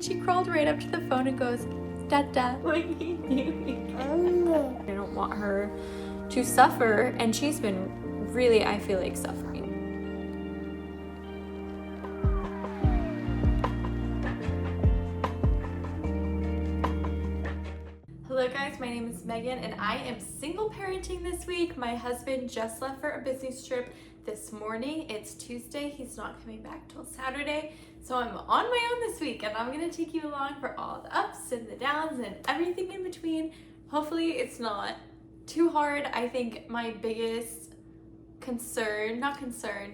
she crawled right up to the phone and goes, Dada, what are you doing? I don't want her to suffer, and she's been really, I feel like, suffering. Hello guys, my name is Megan and I am single parenting this week. My husband just left for a business trip this morning. It's Tuesday, he's not coming back till Saturday. So I'm on my own this week and I'm gonna take you along for all the ups and the downs and everything in between. Hopefully it's not too hard. I think my biggest concern,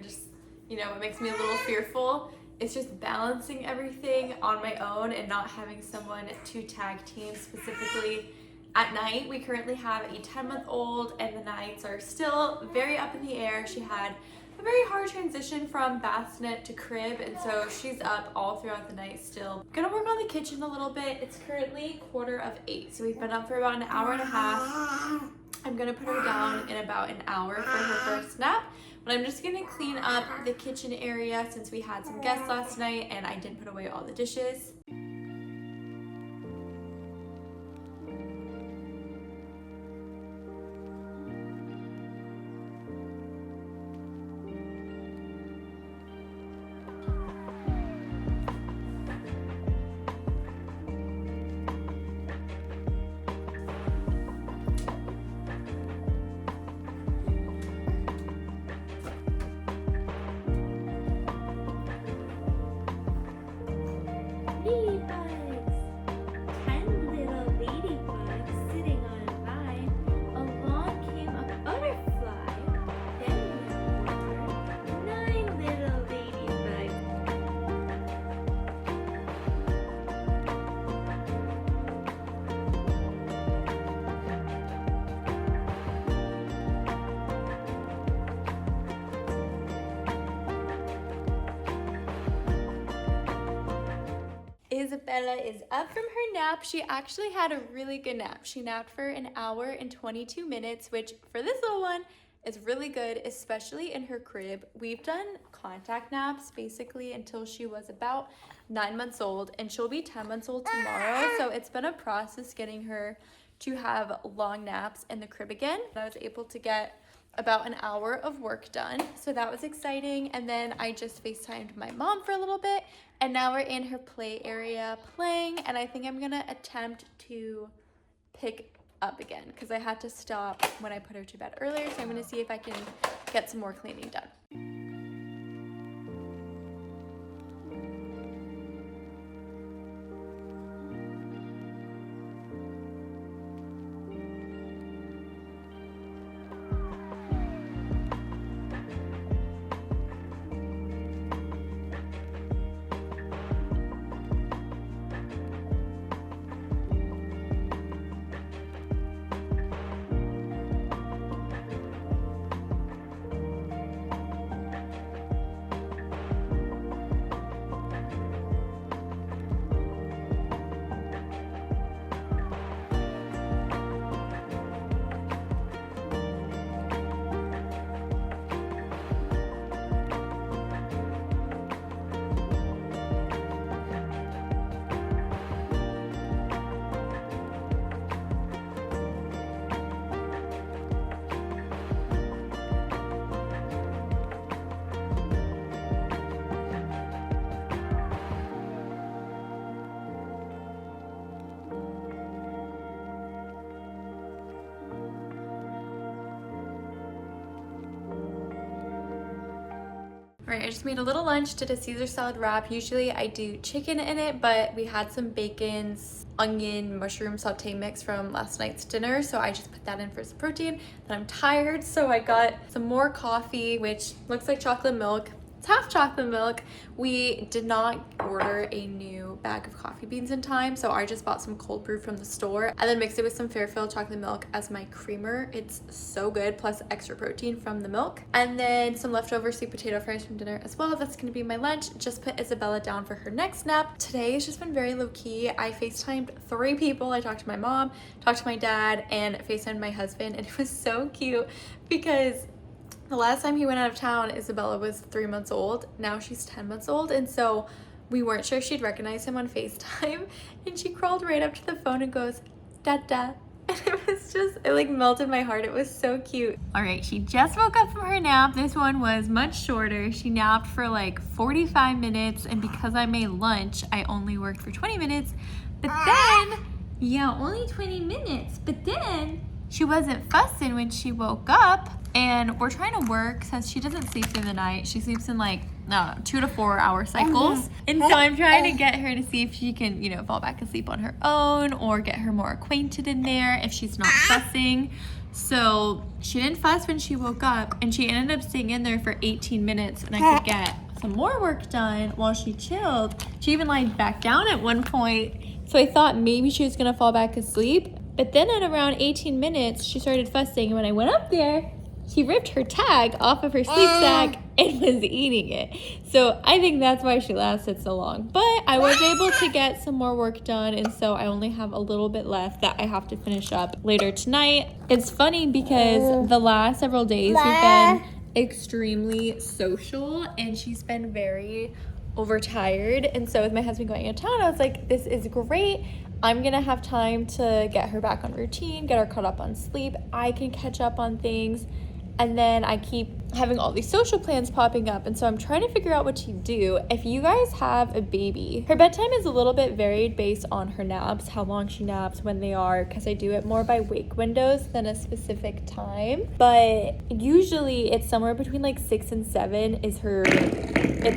just, what makes me a little fearful, it's just balancing everything on my own and not having someone to tag team specifically at night. We currently have a 10-month-old and the nights are still very up in the air. She had a very hard transition from bassinet to crib, and so she's up all throughout the night still. Gonna work on the kitchen a little bit. It's currently 7:45, so we've been up for about an hour and a half. I'm gonna put her down in about an hour for her first nap. But I'm just gonna clean up the kitchen area since we had some guests last night and I didn't put away all the dishes. Isabella is up from her nap. She actually had a really good nap. She napped for an hour and 22 minutes, which for this little one is really good, especially in her crib. We've done contact naps basically until she was about 9 months old, and she'll be 10 months old tomorrow. So it's been a process getting her to have long naps in the crib again. I was able to get about an hour of work done, so that was exciting. And then I just FaceTimed my mom for a little bit, and now we're in her play area playing, and I think I'm gonna attempt to pick up again because I had to stop when I put her to bed earlier, so I'm gonna see if I can get some more cleaning done. All right, I just made a little lunch, did a Caesar salad wrap. Usually I do chicken in it, but we had some bacon, onion, mushroom saute mix from last night's dinner, so I just put that in for some protein. Then I'm tired, so I got some more coffee, which looks like chocolate milk. It's half chocolate milk. We did not order a new bag of coffee beans in time, so I just bought some cold brew from the store and then mixed it with some Fairfield chocolate milk as my creamer. It's so good, plus extra protein from the milk. And then some leftover sweet potato fries from dinner as well. That's gonna be my lunch. Just put Isabella down for her next nap. Today has just been very low-key. I FaceTimed 3 people. I talked to my mom, talked to my dad, and FaceTimed my husband, and it was so cute because the last time he went out of town, Isabella was 3 months old. Now she's 10 months old, and so we weren't sure she'd recognize him on FaceTime, and she crawled right up to the phone and goes, "Dada." And it was just, it like melted my heart. It was so cute. All right, she just woke up from her nap. This one was much shorter. She napped for like 45 minutes, and because I made lunch, I only worked for 20 minutes. But then, yeah, only 20 minutes. But then she wasn't fussing when she woke up, and we're trying to work since she doesn't sleep through the night. She sleeps in like 2 to 4 hour cycles. And so I'm trying to get her to see if she can, you know, fall back asleep on her own or get her more acquainted in there if she's not fussing. So she didn't fuss when she woke up, and she ended up staying in there for 18 minutes, and I could get some more work done while she chilled. She even lied back down at one point. So I thought maybe she was gonna fall back asleep. But then at around 18 minutes, she started fussing. And when I went up there, she ripped her tag off of her sleep sack and was eating it. So I think that's why she lasted so long. But I was able to get some more work done, and so I only have a little bit left that I have to finish up later tonight. It's funny because the last several days we've been extremely social, and she's been very overtired. And so with my husband going out of town, I was like, this is great. I'm gonna have time to get her back on routine, get her caught up on sleep. I can catch up on things. And then I keep having all these social plans popping up. And so I'm trying to figure out what to do. If you guys have a baby, her bedtime is a little bit varied based on her naps, how long she naps, when they are, because I do it more by wake windows than a specific time. But usually it's somewhere between like 6 and 7 is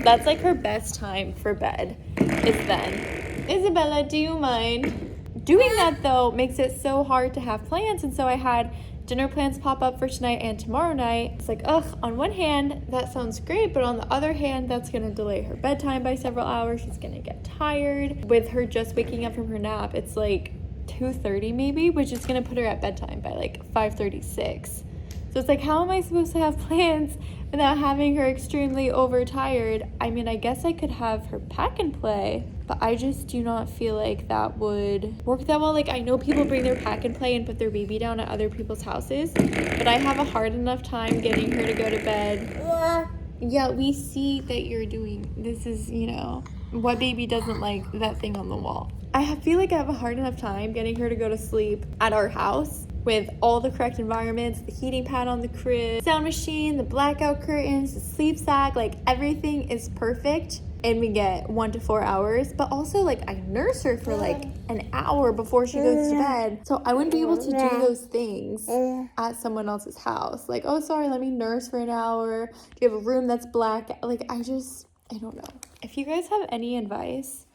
that's like her best time for bed, is then. Isabella, do you mind? Doing that though makes it so hard to have plans. And so I had dinner plans pop up for tonight and tomorrow night. It's like, ugh, on one hand, that sounds great, but on the other hand, that's gonna delay her bedtime by several hours. She's gonna get tired. With her just waking up from her nap, it's like 2:30 maybe, which is gonna put her at bedtime by like 5:36. So it's like, how am I supposed to have plans without having her extremely overtired? I mean, I guess I could have her pack and play, but I just do not feel like that would work that well. Like, I know people bring their pack and play and put their baby down at other people's houses, but I have a hard enough time getting her to go to bed. Yeah, we see that you're doing, this is, you know, what baby doesn't like that thing on the wall? I feel like I have a hard enough time getting her to go to sleep at our house with all the correct environments, the heating pad on the crib, sound machine, the blackout curtains, the sleep sack, like everything is perfect. And we get 1 to 4 hours, but also like I nurse her for like an hour before she goes to bed. So I wouldn't be able to do those things at someone else's house. Like, oh, sorry, let me nurse for an hour. Do you have a room that's black? Like, I don't know. If you guys have any advice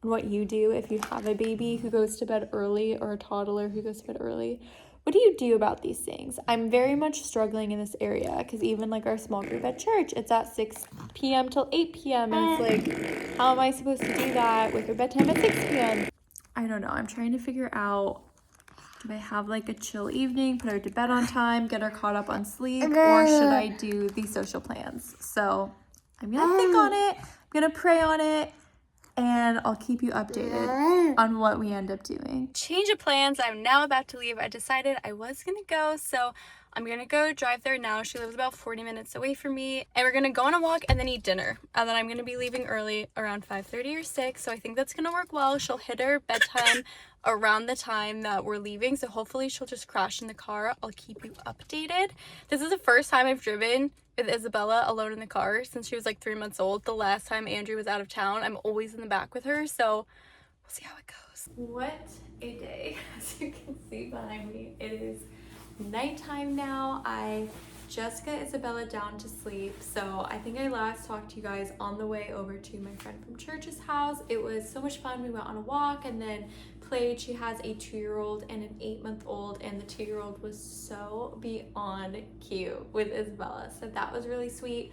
on what you do if you have a baby who goes to bed early or a toddler who goes to bed early, what do you do about these things? I'm very much struggling in this area because even like our small group at church, it's at 6 p.m. till 8 p.m. And it's like, how am I supposed to do that with her bedtime at 6 p.m.? I don't know. I'm trying to figure out, do I have like a chill evening, put her to bed on time, get her caught up on sleep, or should I do these social plans? So I'm going to think on it. I'm going to pray on it. And I'll keep you updated on what we end up doing. Change of plans. I'm now about to leave. I decided I was gonna go, so I'm gonna go drive there now. She lives about 40 minutes away from me, and we're gonna go on a walk and then eat dinner. And then I'm gonna be leaving early around 5:30 or 6, so I think that's gonna work well. She'll hit her bedtime around the time that we're leaving, so hopefully she'll just crash in the car. I'll keep you updated. This is the first time I've driven with Isabella alone in the car since she was like 3 months old. The last time Andrew was out of town, I'm always in the back with her, so we'll see how it goes. What a day. As you can see behind me, it is nighttime now. I just got Isabella down to sleep, so I think I last talked to you guys on the way over to my friend from church's house. It was so much fun. We went on a walk and then played. She has a 2-year-old and an 8-month-old, and the 2-year-old was so beyond cute with Isabella, so that was really sweet.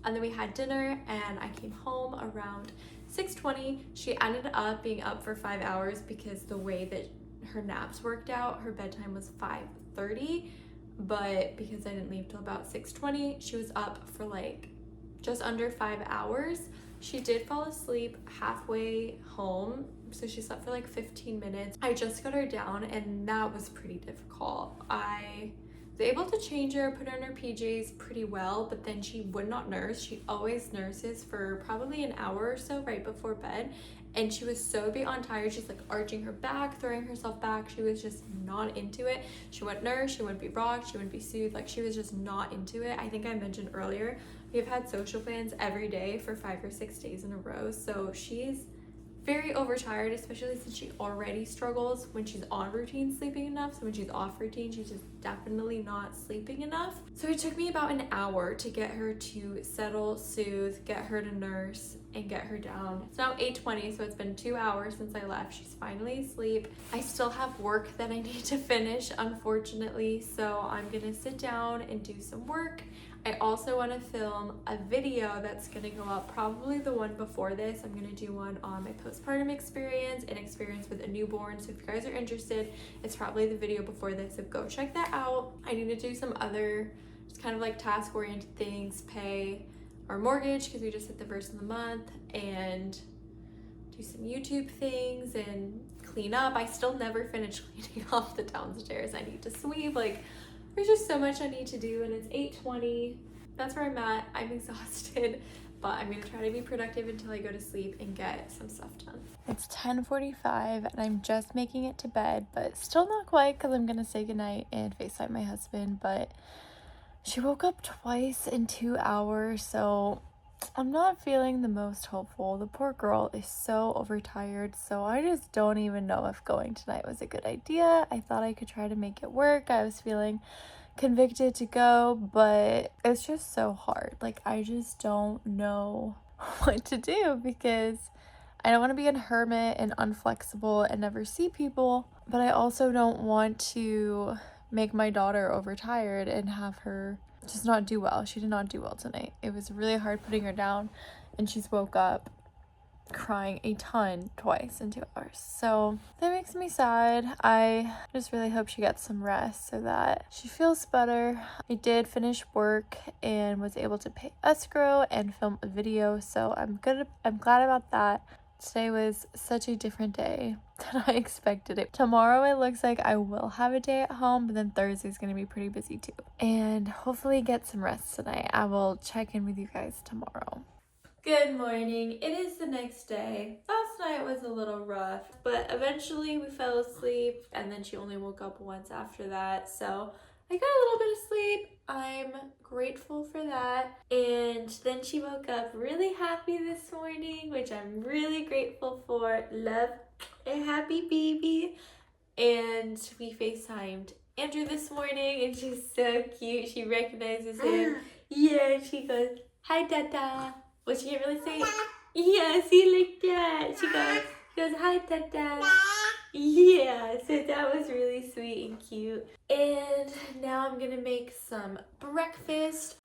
And then we had dinner and I came home around 6:20. She ended up being up for 5 hours because the way that her naps worked out, her bedtime was 5:30, but because I didn't leave till about 6:20, she was up for like just under 5 hours. She did fall asleep halfway home, so she slept for like 15 minutes. I just got her down and that was pretty difficult. I was able to change her, put her in her PJs pretty well, but then she would not nurse. She always nurses for probably an hour or so right before bed, and she was so beyond tired. She's like arching her back, throwing herself back. She was just not into it. She wouldn't nurse, she wouldn't be rocked, she wouldn't be soothed. Like, she was just not into it. I think I mentioned earlier, we've had social plans every day for 5 or 6 days in a row, so she's very overtired, especially since she already struggles when she's on routine sleeping enough. So when she's off routine, she's just definitely not sleeping enough. So it took me about an hour to get her to settle, soothe, get her to nurse, and get her down. It's now 8:20, so it's been 2 hours since I left. She's finally asleep. I still have work that I need to finish, unfortunately, so I'm gonna sit down and do some work. I also want to film a video that's going to go up, probably the one before this. I'm going to do one on my postpartum experience and experience with a newborn. So if you guys are interested, it's probably the video before this. So go check that out. I need to do some other just kind of like task-oriented things, pay our mortgage because we just hit the first of the month, and do some YouTube things and clean up. I still never finished cleaning off the downstairs. I need to sweep. Like, there's just so much I need to do, and it's 8:20. That's where I'm at. I'm exhausted, but I'm gonna try to be productive until I go to sleep and get some stuff done. It's 10:45 and I'm just making it to bed, but still not quite because I'm gonna say goodnight and FaceTime my husband. But she woke up twice in 2 hours, so I'm not feeling the most hopeful. The poor girl is so overtired, so I just don't even know if going tonight was a good idea. I thought I could try to make it work. I was feeling convicted to go, but it's just so hard. Like, I just don't know what to do because I don't want to be a hermit and unflexible and never see people, but I also don't want to make my daughter overtired and have her just not do well. She did not do well tonight. It was really hard putting her down, and she's woke up crying a ton twice in 2 hours. So that makes me sad. I just really hope she gets some rest so that she feels better. I did finish work and was able to pay escrow and film a video, so I'm glad about that. Today was such a different day than I expected it. Tomorrow it looks like I will have a day at home, but then Thursday's going to be pretty busy too. And hopefully get some rest tonight. I will check in with you guys tomorrow. Good morning. It is the next day. Last night was a little rough, but eventually we fell asleep, and then she only woke up once after that. So I got a little bit of sleep. I'm grateful for that. And then she woke up really happy this morning, which I'm really grateful for. Love a happy baby. And we FaceTimed Andrew this morning, and she's so cute. She recognizes him. Yeah, she goes, "Hi, Dada." Well, she can't really say, yeah, see, like that. She goes, "Hi, Dada." Yeah, so that was really sweet and cute. And now I'm gonna make some breakfast.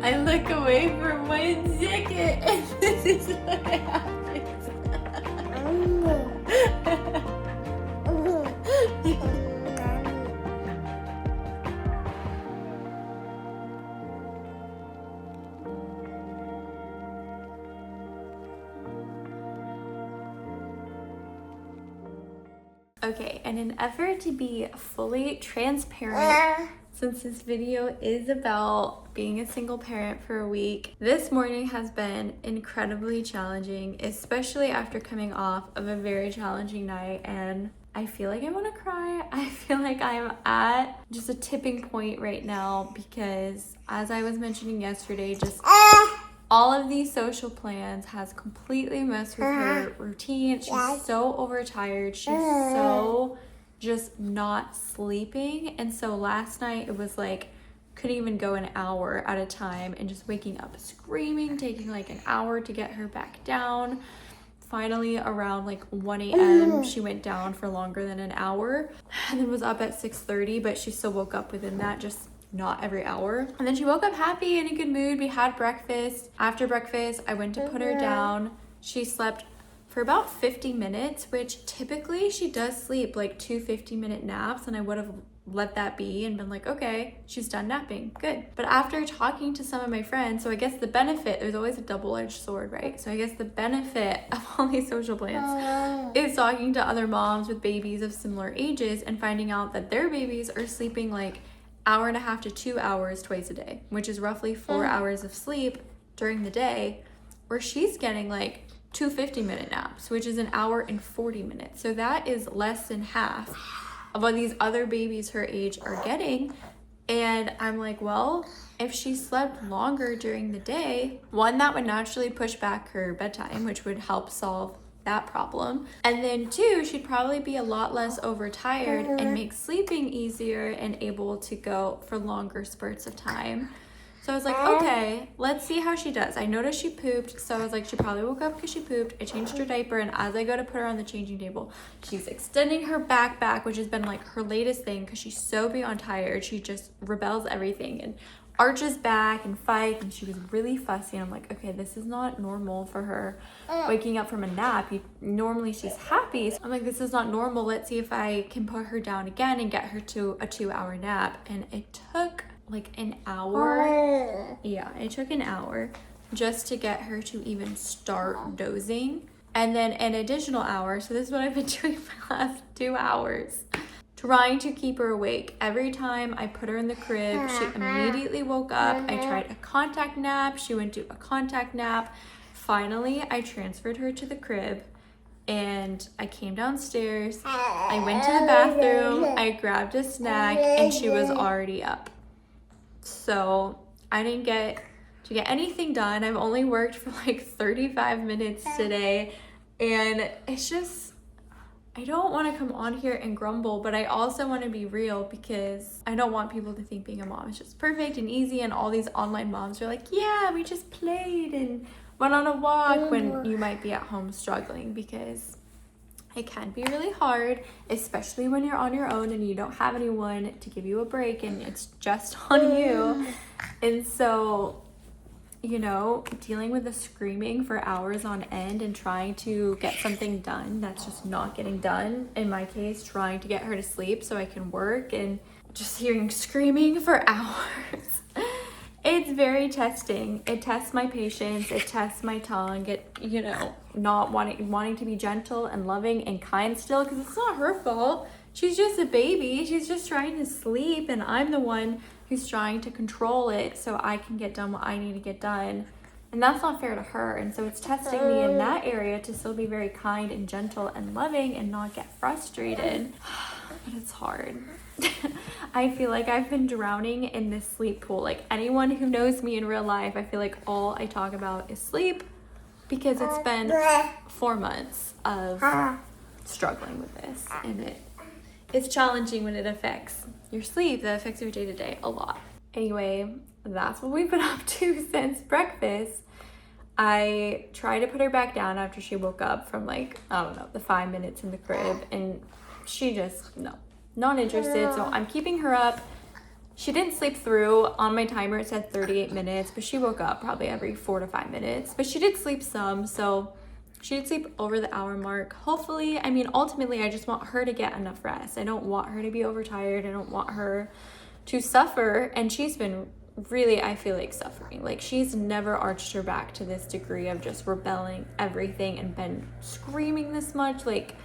I look away for 1 second, and this is what happens. Okay, in an effort to be fully transparent, since this video is about being a single parent for a week, this morning has been incredibly challenging, especially after coming off of a very challenging night, and I feel like I want to cry. I feel like I'm at just a tipping point right now because, as I was mentioning yesterday, just All of these social plans has completely messed with her routine. She's so overtired. She's so just not sleeping. And so last night it was like, couldn't even go an hour at a time and just waking up screaming, taking like an hour to get her back down. Finally, around like 1 a.m., she went down for longer than an hour and then was up at 6:30, but she still woke up within that, just not every hour. And then she woke up happy, in a good mood. We had breakfast. After breakfast, I went to put her down. She slept for about 50 minutes, which typically she does sleep like 2 50-minute naps, and I would have let that be and been like, okay, she's done napping, good. But after talking to some of my friends, so I guess the benefit, there's always a double-edged sword, right? So I guess the benefit of all these social plans is talking to other moms with babies of similar ages and finding out that their babies are sleeping like 1.5 hours to 2 hours twice a day, which is roughly 4 hours of sleep during the day, where she's getting like 2 50-minute naps, which is 1 hour and 40 minutes. So that is less than half of what these other babies her age are getting. And I'm like, well, if she slept longer during the day, one, that would naturally push back her bedtime, which would help solve that problem. And then two, she'd probably be a lot less overtired and make sleeping easier and able to go for longer spurts of time. So I was like, okay, let's see how she does. I noticed she pooped, so I was like, she probably woke up because she pooped. I changed her diaper, and as I go to put her on the changing table, she's extending her back, which has been like her latest thing because she's so beyond tired. She just rebels everything and arches back and fights, and she was really fussy. And I'm like, okay, this is not normal for her waking up from a nap. Normally she's happy. So I'm like, this is not normal. Let's see if I can put her down again and get her to a 2-hour nap. And it took like an hour. Yeah, it took an hour just to get her to even start dozing. And then an additional hour, so this is what I've been doing for the last 2 hours, trying to keep her awake. Every time I put her in the crib, she immediately woke up. I tried a contact nap. She went to a contact nap. Finally, I transferred her to the crib and I came downstairs. I went to the bathroom. I grabbed a snack and she was already up. So I didn't get to get anything done. I've only worked for like 35 minutes today. And it's just, I don't want to come on here and grumble, but I also want to be real because I don't want people to think being a mom is just perfect and easy. And all these online moms are like, yeah, we just played and went on a walk, when you might be at home struggling, because it can be really hard, especially when you're on your own and you don't have anyone to give you a break and it's just on you. And so, you know, dealing with the screaming for hours on end and trying to get something done that's just not getting done. In my case, trying to get her to sleep so I can work, and just hearing screaming for hours. It's very testing. It tests my patience. It tests my tongue. It, you know, not wanting to be gentle and loving and kind still, because it's not her fault. She's just a baby. She's just trying to sleep, and I'm the one who's trying to control it so I can get done what I need to get done. And that's not fair to her. And so it's testing me in that area to still be very kind and gentle and loving and not get frustrated. But it's hard. I feel like I've been drowning in this sleep pool. Like, anyone who knows me in real life, I feel like all I talk about is sleep, because it's been 4 months of struggling with this, and it's challenging when it affects your sleep. That affects your day-to-day a lot. Anyway, that's what we've been up to since breakfast. I tried to put her back down after she woke up from, like, I don't know, the 5 minutes in the crib, and she just, not interested. So I'm keeping her up. She didn't sleep through. On my timer it said 38 minutes, but she woke up probably every 4 to 5 minutes. But she did sleep some, so she did sleep over the hour mark. Hopefully, I mean, ultimately, I just want her to get enough rest. I don't want her to be overtired. I don't want her to suffer. And she's been really, I feel like, suffering. Like, she's never arched her back to this degree of just rebelling everything and been screaming this much. Like,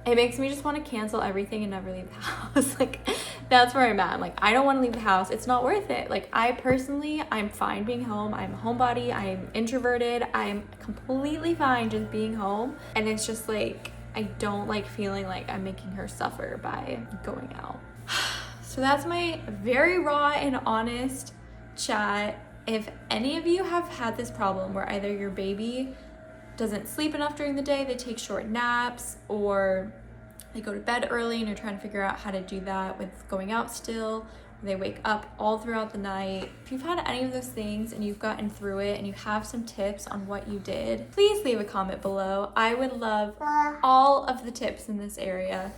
it makes me just want to cancel everything and never leave the house. Like, that's where I'm at. I'm like, I don't want to leave the house. It's not worth it. Like, I personally, I'm fine being home. I'm a homebody. I'm introverted. I'm completely fine just being home. And it's just like, I don't like feeling like I'm making her suffer by going out. So that's my very raw and honest chat. If any of you have had this problem where either your baby doesn't sleep enough during the day, they take short naps, or they go to bed early and you're trying to figure out how to do that with going out still, they wake up all throughout the night. If you've had any of those things and you've gotten through it and you have some tips on what you did, please leave a comment below. I would love all of the tips in this area.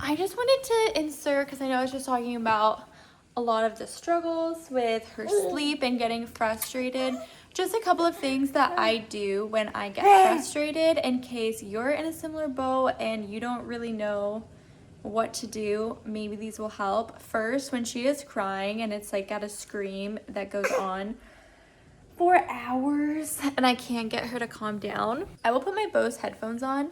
I just wanted to insert, because I know I was just talking about a lot of the struggles with her sleep and getting frustrated, just a couple of things that I do when I get frustrated in case you're in a similar boat and you don't really know what to do. Maybe these will help. First, when she is crying and it's like at a scream that goes on for hours and I can't get her to calm down, I will put my Bose headphones on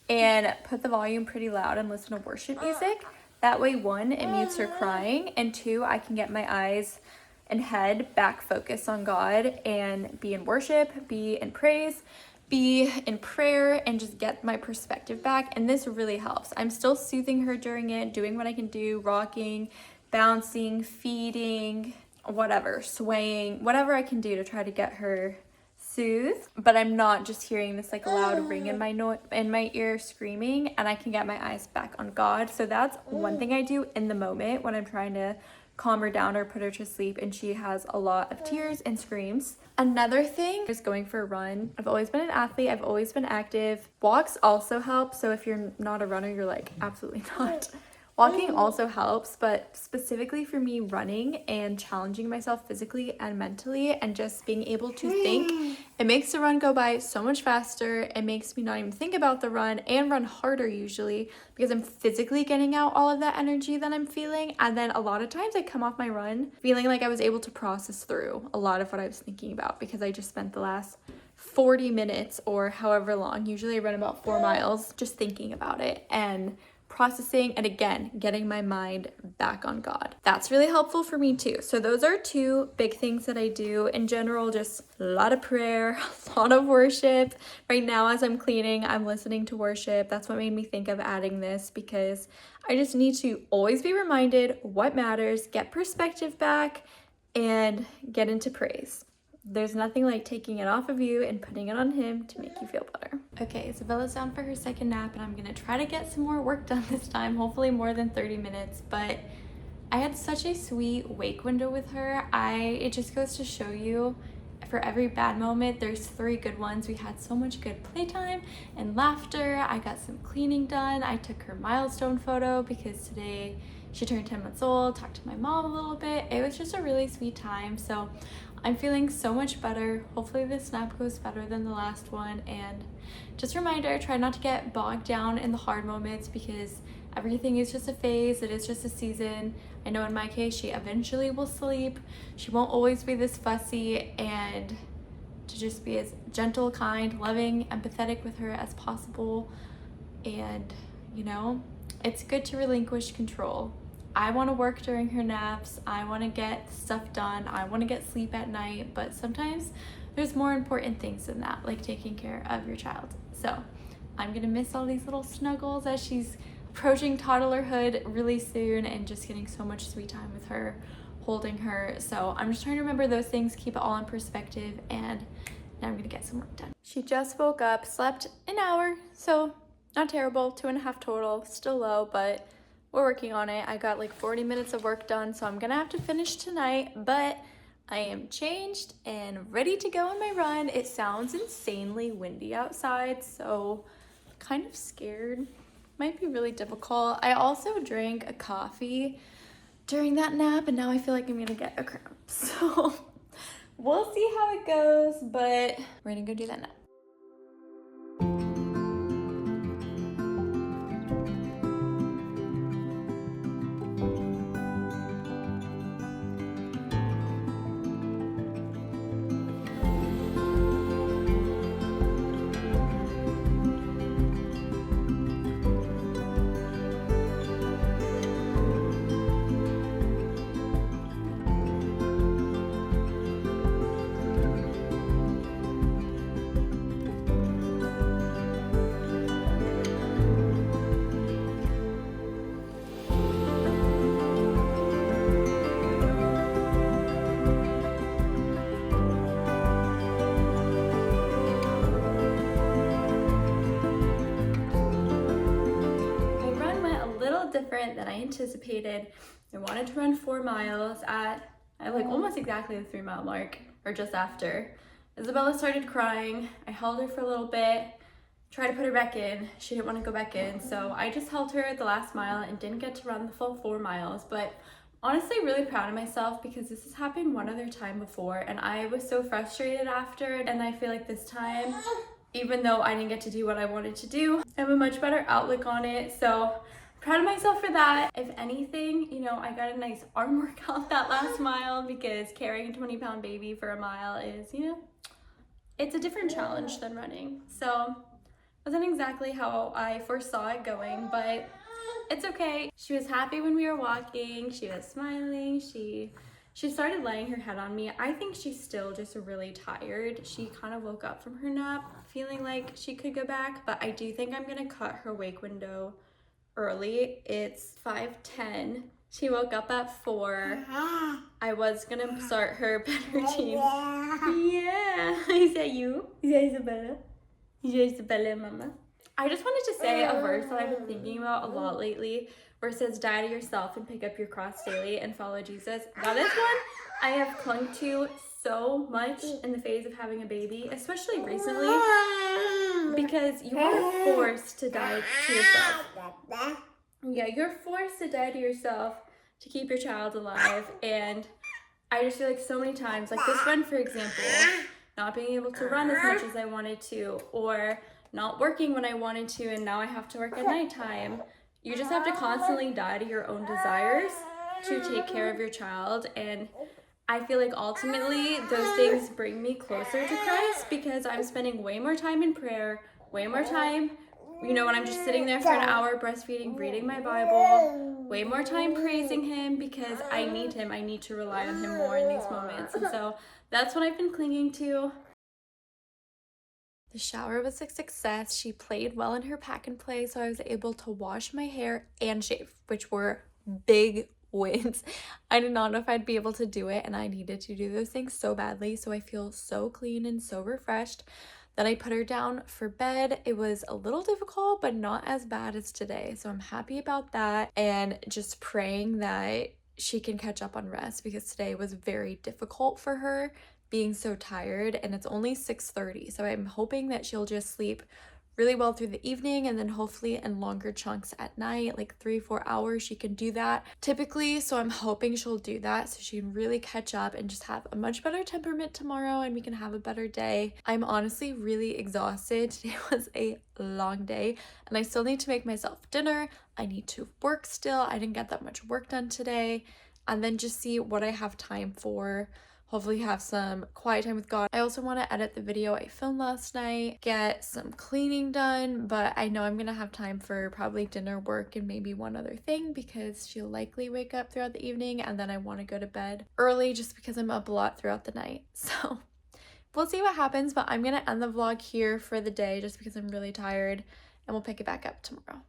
and put the volume pretty loud and listen to worship music. That way, one, it mutes her crying, and two, I can get my eyes and head back focused on God and be in worship, be in praise, be in prayer, and just get my perspective back. And this really helps. I'm still soothing her during it, doing what I can do, rocking, bouncing, feeding, whatever, swaying, whatever I can do to try to get her soothed, but I'm not just hearing this like loud ring in my ear screaming, and I can get my eyes back on God. So that's one thing I do in the moment when I'm trying to calm her down or put her to sleep and she has a lot of tears and screams. Another thing is going for a run. I've always been an athlete, I've always been active. Walks also help, so if you're not a runner, you're like, absolutely not. Walking also helps, but specifically for me, running and challenging myself physically and mentally and just being able to think, it makes the run go by so much faster. It makes me not even think about the run and run harder usually because I'm physically getting out all of that energy that I'm feeling. And then a lot of times I come off my run feeling like I was able to process through a lot of what I was thinking about because I just spent the last 40 minutes or however long, usually I run about 4 miles, just thinking about it and processing, and again, getting my mind back on God. That's really helpful for me too. So those are two big things that I do. In general, just a lot of prayer, a lot of worship. Right now, as I'm cleaning, I'm listening to worship. That's what made me think of adding this because I just need to always be reminded what matters, get perspective back, and get into praise. There's nothing like taking it off of you and putting it on him to make you feel better. Okay, Isabella's down for her second nap and I'm gonna try to get some more work done this time, hopefully more than 30 minutes, but I had such a sweet wake window with her. It just goes to show you, for every bad moment, there's 3 good ones. We had so much good playtime and laughter. I got some cleaning done. I took her milestone photo because today she turned 10 months old, talked to my mom a little bit. It was just a really sweet time. So I'm feeling so much better. Hopefully this nap goes better than the last one. And just a reminder, try not to get bogged down in the hard moments because everything is just a phase. It is just a season. I know in my case, she eventually will sleep. She won't always be this fussy, and to just be as gentle, kind, loving, empathetic with her as possible. And, you know, it's good to relinquish control. I want to work during her naps. I want to get stuff done. I want to get sleep at night, but sometimes there's more important things than that, like taking care of your child. So I'm going to miss all these little snuggles as she's approaching toddlerhood really soon and just getting so much sweet time with her, holding her. So I'm just trying to remember those things, keep it all in perspective, and now I'm going to get some work done. She just woke up, slept an hour, so not terrible, 2.5 total, still low, but we're working on it. I got like 40 minutes of work done, so I'm gonna have to finish tonight, but I am changed and ready to go on my run. It sounds insanely windy outside, so I'm kind of scared. Might be really difficult. I also drank a coffee during that nap, and now I feel like I'm gonna get a cramp. So we'll see how it goes, but we're gonna go do that now. Different than I anticipated. I wanted to run 4 miles at like almost exactly the 3-mile mark, or just after. Isabella started crying. I held her for a little bit, tried to put her back in. She didn't want to go back in, so I just held her at the last mile and didn't get to run the full 4 miles. But honestly, really proud of myself because this has happened one other time before and I was so frustrated after, and I feel like this time, even though I didn't get to do what I wanted to do, I have a much better outlook on it. So proud of myself for that. If anything, you know, I got a nice arm workout that last mile because carrying a 20-pound baby for a mile is, you know, it's a different challenge than running. So it wasn't exactly how I foresaw it going, but it's okay. She was happy when we were walking. She was smiling. She started laying her head on me. I think she's still just really tired. She kind of woke up from her nap feeling like she could go back, but I do think I'm gonna cut her wake window early. It's 5:10. She woke up at 4. I was gonna start her bed routine. Yeah. Is that you? Is that Isabella? Is that Isabella, mama? I just wanted to say a verse that I've been thinking about a lot lately, where it says, die to yourself and pick up your cross daily and follow Jesus. That is one I have clung to so much in the phase of having a baby, especially recently, because you are forced to die to yourself. Yeah, you're forced to die to yourself to keep your child alive. And I just feel like so many times, like this one, for example, not being able to run as much as I wanted to, or not working when I wanted to, and now I have to work at nighttime. You just have to constantly die to your own desires to take care of your child. And I feel like ultimately those things bring me closer to Christ because I'm spending way more time in prayer, way more time, you know, when I'm just sitting there for an hour breastfeeding, reading my Bible, way more time praising him because I need him. I need to rely on him more in these moments. And so that's what I've been clinging to. The shower was a success. She played well in her pack and play, so I was able to wash my hair and shave, which were big wins. I did not know if I'd be able to do it, and I needed to do those things so badly, so I feel so clean and so refreshed. Then I put her down for bed. It was a little difficult, but not as bad as today, so I'm happy about that, and just praying that she can catch up on rest because today was very difficult for her being so tired, and it's only 6:30, so I'm hoping that she'll just sleep really well through the evening and then hopefully in longer chunks at night, like 3-4 hours. She can do that typically, so I'm hoping she'll do that so she can really catch up and just have a much better temperament tomorrow and we can have a better day. I'm honestly really exhausted. Today was a long day and I still need to make myself dinner. I need to work still. I didn't get that much work done today, and then just see what I have time for. Hopefully have some quiet time with God. I also want to edit the video I filmed last night, get some cleaning done, but I know I'm gonna have time for probably dinner, work, and maybe one other thing because she'll likely wake up throughout the evening, and then I want to go to bed early just because I'm up a lot throughout the night. So we'll see what happens, but I'm gonna end the vlog here for the day just because I'm really tired, and we'll pick it back up tomorrow.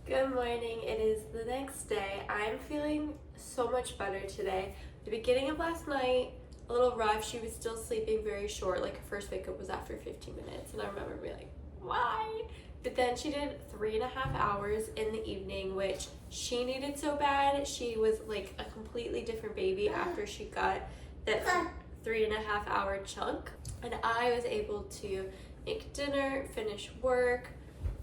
Good morning. It is the next day. I'm feeling so much better today. The beginning of last night, a little rough. She was still sleeping very short. Like her first wake up was after 15 minutes, and I remember being like, why? But then she did 3.5 hours in the evening, which she needed so bad. She was like a completely different baby after she got that 3.5 hour chunk, and I was able to make dinner, finish work,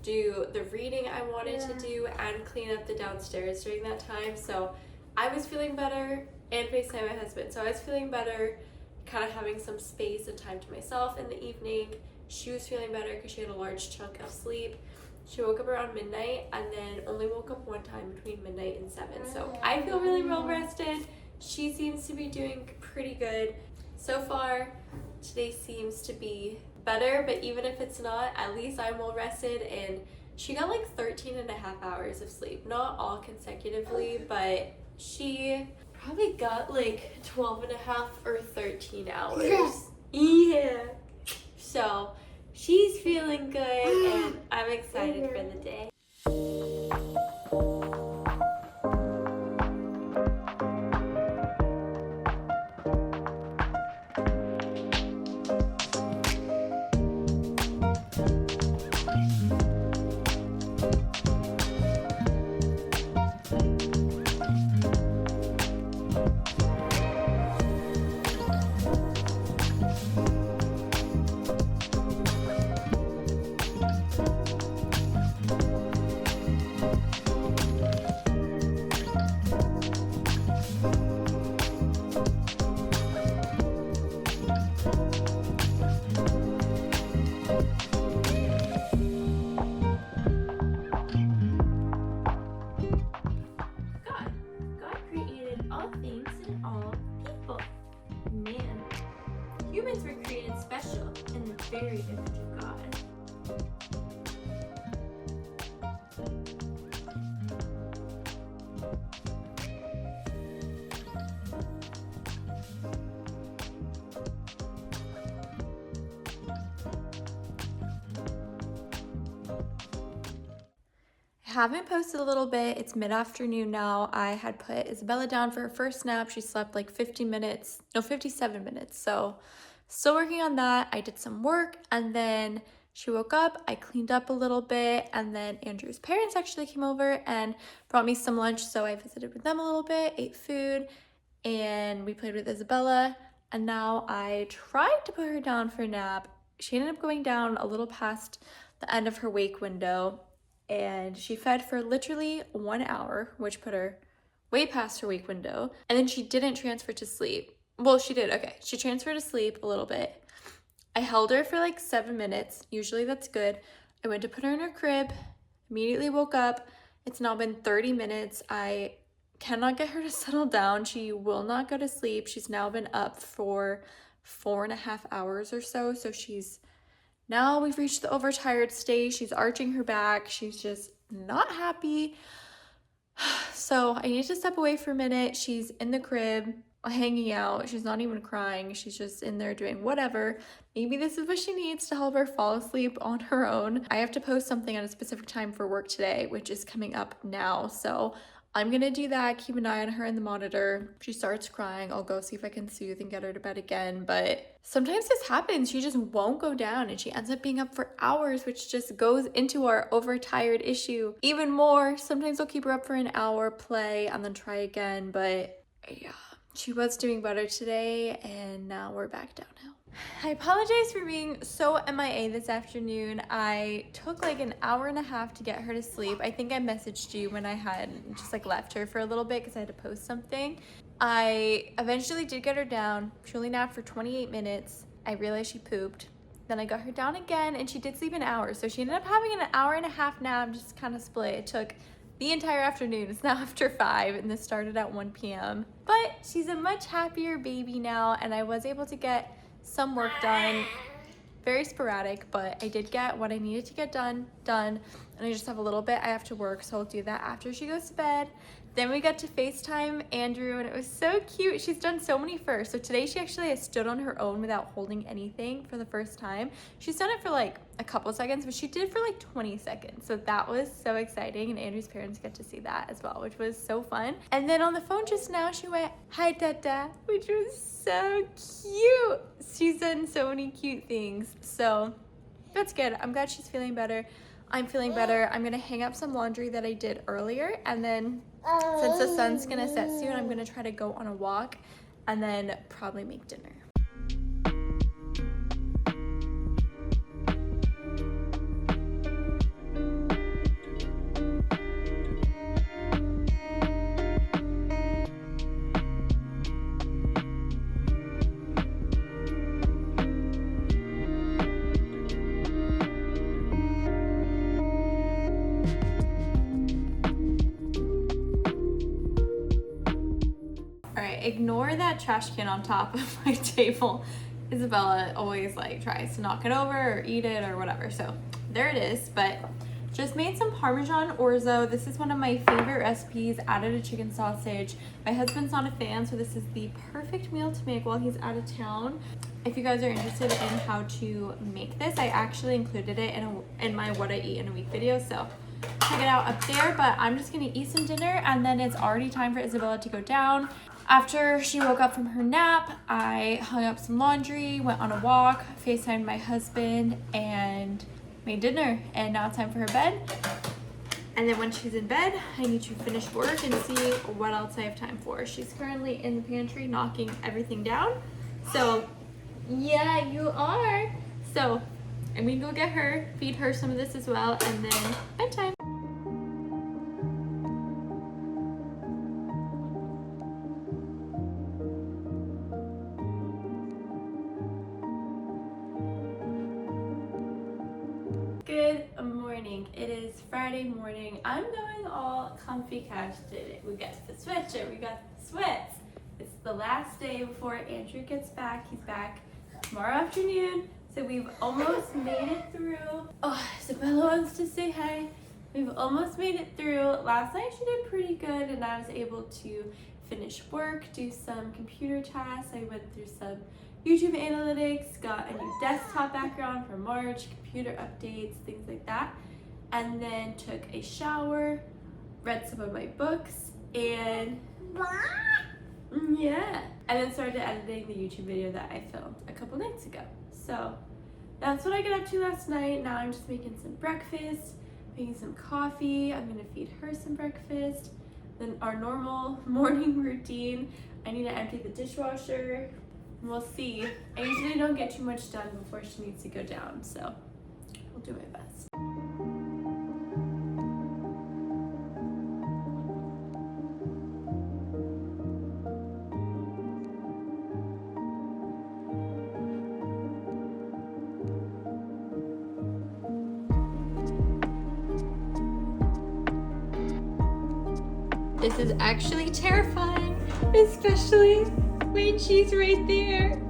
do the reading I wanted to do, and clean up the downstairs during that time. So I was feeling better, and FaceTime my husband. So I was feeling better, kind of having some space and time to myself in the evening. She was feeling better because she had a large chunk of sleep. She woke up around midnight and then only woke up one time between midnight and 7. So I feel really well rested. She seems to be doing pretty good. So far, today seems to be better, but even if it's not, at least I'm well rested, and she got like 13 and a half hours of sleep. Not all consecutively, but she probably got like 12 and a half or 13 hours. Yeah. So she's feeling good and I'm excited for the day. God created all things and all people. Man, humans were created special in the very image of God. Haven't posted a little bit. It's mid-afternoon now. I had put Isabella down for her first nap. She slept like 57 minutes. So still working on that. I did some work and then she woke up. I cleaned up a little bit and then Andrew's parents actually came over and brought me some lunch. So I visited with them a little bit, ate food, and we played with Isabella. And now I tried to put her down for a nap. She ended up going down a little past the end of her wake window. And she fed for literally 1 hour, which put her way past her wake window. And then she didn't transfer to sleep. Well, she did. Okay. She transferred to sleep a little bit. I held her for like 7 minutes. Usually that's good. I went to put her in her crib, immediately woke up. It's now been 30 minutes. I cannot get her to settle down. She will not go to sleep. She's now been up for 4.5 hours or so. So now we've reached the overtired stage. She's arching her back. She's just not happy. So I need to step away for a minute. She's in the crib, hanging out. She's not even crying. She's just in there doing whatever. Maybe this is what she needs to help her fall asleep on her own. I have to post something at a specific time for work today, which is coming up now. So I'm gonna do that, keep an eye on her in the monitor. If she starts crying, I'll go see if I can soothe and get her to bed again. But sometimes this happens, she just won't go down and she ends up being up for hours, which just goes into our overtired issue even more. Sometimes I'll keep her up for an hour, play, and then try again. But yeah, she was doing better today and now we're back downhill. I apologize for being so MIA this afternoon. I took like an hour and a half to get her to sleep. I think I messaged you when I had just like left her for a little bit because I had to post something. I eventually did get her down. She only napped for 28 minutes. I realized she pooped. Then I got her down again and she did sleep an hour. So she ended up having an hour and a half nap, just kind of split. It took the entire afternoon. It's now after 5 and this started at 1 p.m. But she's a much happier baby now and I was able to get some work done. Very sporadic, but I did get what I needed to get done, and I just have a little bit I have to work, so I'll do that after she goes to bed. Then we got to FaceTime Andrew, and it was so cute. She's done so many firsts. So today she actually has stood on her own without holding anything for the first time. She's done it for like a couple seconds, but she did it for like 20 seconds. So that was so exciting, and Andrew's parents get to see that as well, which was so fun. And then on the phone just now, she went, "Hi, Dada," which was so cute. She's done so many cute things. So that's good. I'm glad she's feeling better. I'm feeling better. I'm gonna hang up some laundry that I did earlier, and then since the sun's gonna set soon, I'm gonna try to go on a walk and then probably make dinner. ignore that trash can on top of my table. Isabella always like tries to knock it over or eat it or whatever. So there it is. But just made some Parmesan orzo. This is one of my favorite recipes. Added a chicken sausage. My husband's not a fan, so this is the perfect meal to make while he's out of town. If you guys are interested in how to make this, I actually included it in my What I Eat in a Week video, so check it out up there. But I'm just gonna eat some dinner, and then it's already time for Isabella to go down. After she woke up from her nap, I hung up some laundry, went on a walk, FaceTimed my husband, and made dinner. And now it's time for her bed. And then when she's in bed, I need to finish work and see what else I have time for. She's currently in the pantry knocking everything down. So, yeah, you are. So, I'm gonna go get her, feed her some of this as well, and then bedtime. Good morning. It is Friday morning. I'm going all comfy cash today. We got the sweatshirt, we got the sweats. It's the last day before Andrew gets back. He's back tomorrow afternoon. So we've almost made it through. Oh, Isabella wants to say hi. We've almost made it through. Last night she did pretty good and I was able to finish work, do some computer tasks. I went through some YouTube analytics, got a new desktop background for March, computer updates, things like that. And then took a shower, read some of my books, and yeah. And then started editing the YouTube video that I filmed a couple nights ago. So that's what I got up to last night. Now I'm just making some breakfast, making some coffee. I'm gonna feed her some breakfast. Then our normal morning routine, I need to empty the dishwasher. We'll see. I usually don't get too much done before she needs to go down, so I'll do my best. This is actually terrifying, especially when she's right there.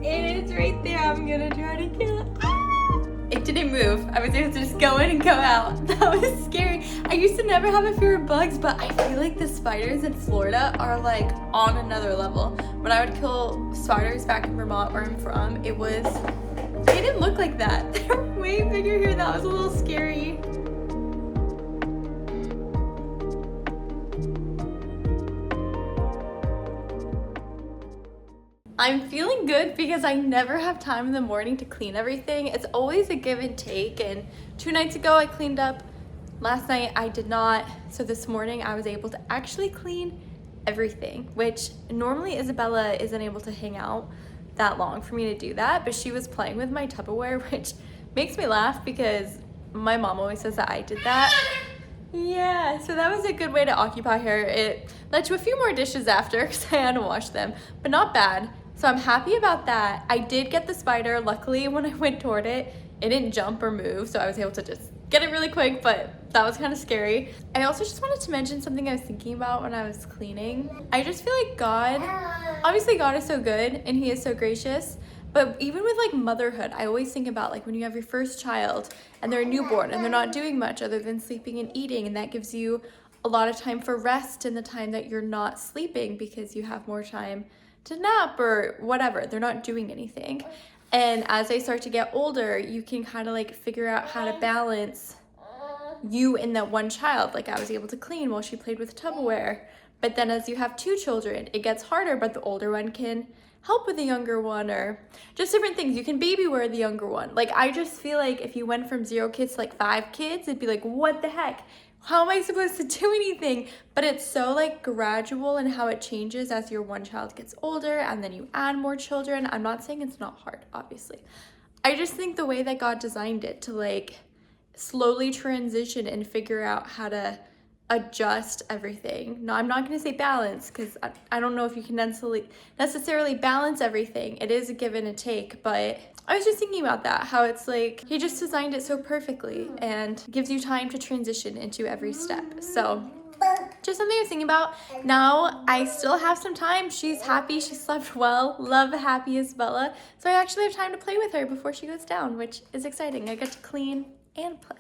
It is right there. I'm gonna try to kill it. Ah! It didn't move. I was able to just go in and go out. That was scary. I used to never have a fear of bugs, but I feel like the spiders in Florida are like on another level. When I would kill spiders back in Vermont, where I'm from, they didn't look like that. They're way bigger here. That was a little scary. I'm feeling good because I never have time in the morning to clean everything. It's always a give and take, and 2 nights ago I cleaned up. Last night I did not, so this morning I was able to actually clean everything, which normally Isabella isn't able to hang out that long for me to do that, but she was playing with my Tupperware, which makes me laugh because my mom always says that I did that. Yeah, so that was a good way to occupy her. It led to a few more dishes after because I had to wash them, but not bad. So I'm happy about that. I did get the spider. Luckily, when I went toward it, it didn't jump or move, so I was able to just get it really quick, but that was kind of scary. I also just wanted to mention something I was thinking about when I was cleaning. I just feel like God, obviously God is so good and he is so gracious, but even with like motherhood, I always think about like when you have your first child and they're a newborn and they're not doing much other than sleeping and eating, and that gives you a lot of time for rest in the time that you're not sleeping because you have more time to nap or whatever. They're not doing anything. And as they start to get older, you can kind of like figure out how to balance you and that one child. Like I was able to clean while she played with Tupperware. But then as you have 2 children, it gets harder, but the older one can help with the younger one, or just different things. You can baby wear the younger one. Like I just feel like if you went from 0 kids to like 5 kids, it'd be like, what the heck? How am I supposed to do anything? But it's so like gradual in how it changes as your one child gets older and then you add more children. I'm not saying it's not hard, obviously. I just think the way that God designed it to like slowly transition and figure out how to adjust everything. No, I'm not going to say balance because I don't know if you can necessarily balance everything. It is a give and a take, but I was just thinking about that, how it's like he just designed it so perfectly and gives you time to transition into every step. So just something I was thinking about. Now I still have some time. She's happy, she slept well, love happy Isabella. So I actually have time to play with her before she goes down, which is exciting. I get to clean and play.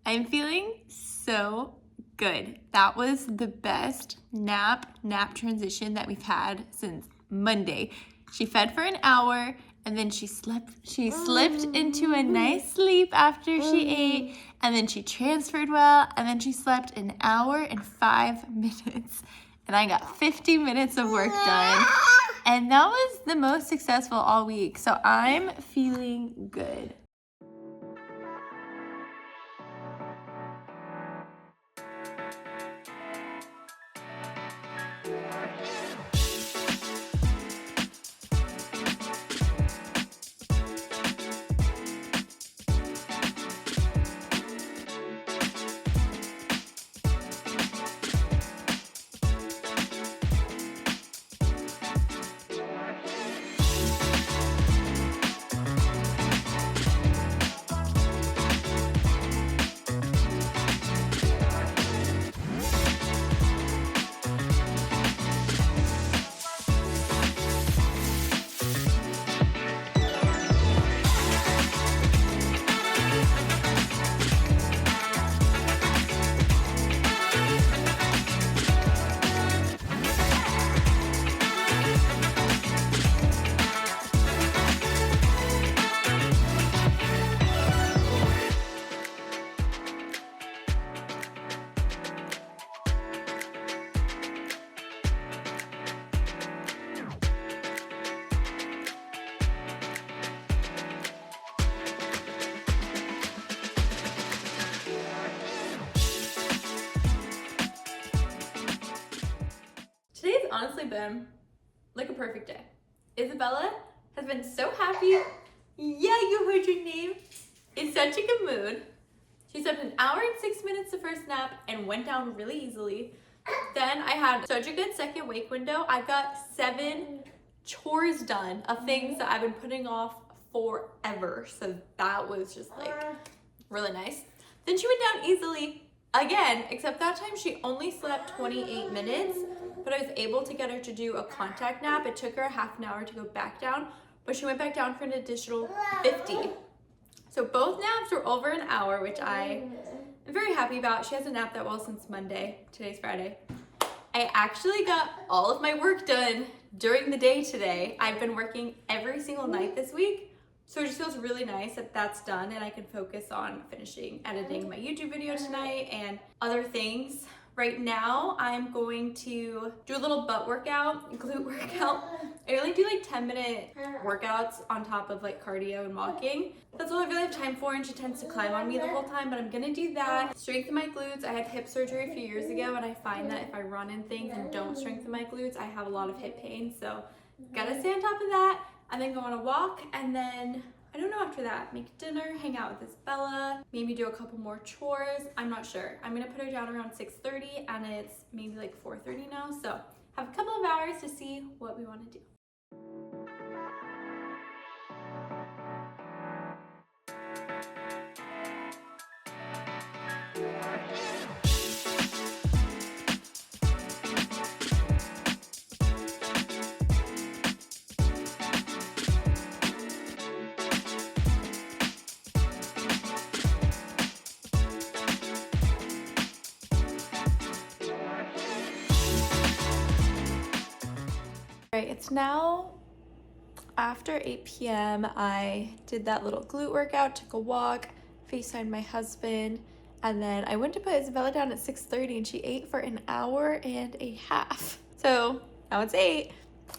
I'm feeling so good. That was the best nap transition that we've had since Monday. She fed for an hour and then she slipped into a nice sleep after she ate, and then she transferred well, and then she slept an hour and 5 minutes. And I got 50 minutes of work done. And that was the most successful all week. So I'm feeling good. Today's honestly been like a perfect day. Isabella has been so happy. Yeah, you heard your name. In such a good mood. She slept an hour and 6 minutes the first nap and went down really easily. Then I had such a good second wake window. I got 7 chores done of things that I've been putting off forever. So that was just like really nice. Then she went down easily again, except that time she only slept 28 minutes, but I was able to get her to do a contact nap. It took her a half an hour to go back down, but she went back down for an additional 50. So both naps were over an hour, which I am very happy about. She hasn't napped that well since Monday. Today's Friday. I actually got all of my work done during the day today. I've been working every single night this week, so it just feels really nice that that's done and I can focus on finishing editing my YouTube video tonight and other things. Right now, I'm going to do a little butt workout, glute workout. I only do like 10-minute workouts on top of like cardio and walking. That's all I really have time for, and she tends to climb on me the whole time, but I'm gonna do that. Strengthen my glutes. I had hip surgery a few years ago, and I find that if I run in things and don't strengthen my glutes, I have a lot of hip pain. So gotta stay on top of that, and then go on a walk, and then I don't know after that, make dinner, hang out with Isabella, maybe do a couple more chores. I'm not sure. I'm gonna put her down around 6:30 and it's maybe like 4:30 now. So have a couple of hours to see what we wanna do. Right, it's now after 8 p.m. I did that little glute workout, took a walk, FaceTimed my husband, And then I went to put Isabella down at 6:30 and she ate for an hour and a half. So now it's 8.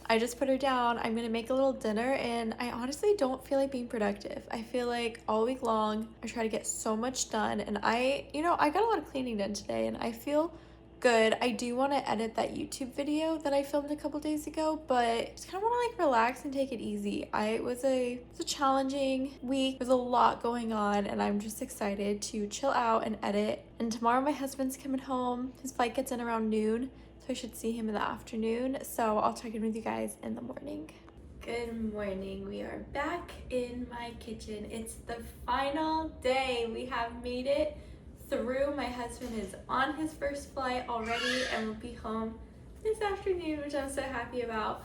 I just put her down. I'm gonna make a little dinner and I honestly don't feel like being productive. I feel like all week long I try to get so much done, and I got a lot of cleaning done today and I feel good. I do want to edit that YouTube video that I filmed a couple days ago, but just kind of want to like relax and take it easy. It was a challenging week. There's a lot going on and I'm just excited to chill out and edit. And tomorrow my husband's coming home. His flight gets in around noon, so I should see him in the afternoon. So I'll check in with you guys in the morning. Good morning. We are back in my kitchen. It's the final day. We have made it through. My husband is on his first flight already and will be home this afternoon, which I'm so happy about.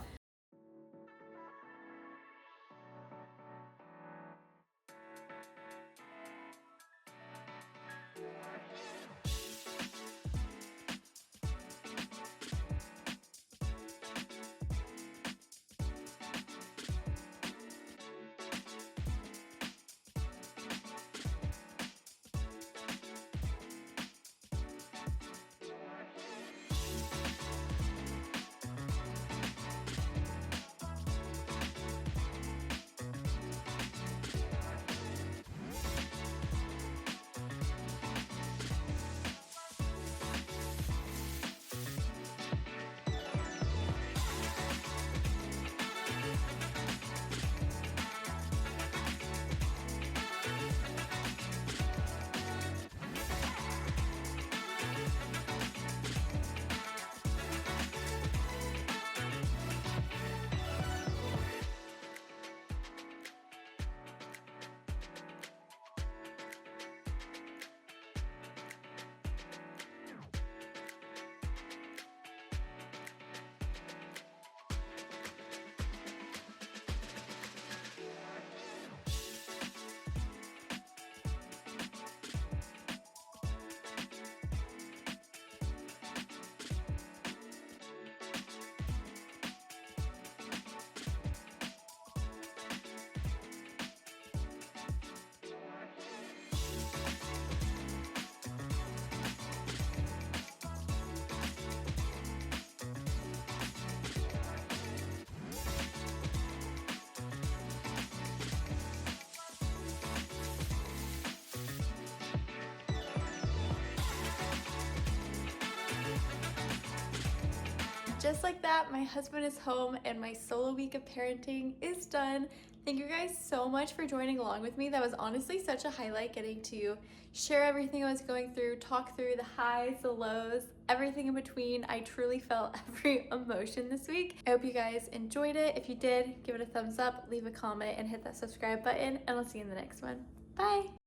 Just like that, my husband is home and my solo week of parenting is done. Thank you guys so much for joining along with me. That was honestly such a highlight, getting to share everything I was going through, talk through the highs, the lows, everything in between. I truly felt every emotion this week. I hope you guys enjoyed it. If you did, give it a thumbs up, leave a comment, and hit that subscribe button, and I'll see you in the next one. Bye!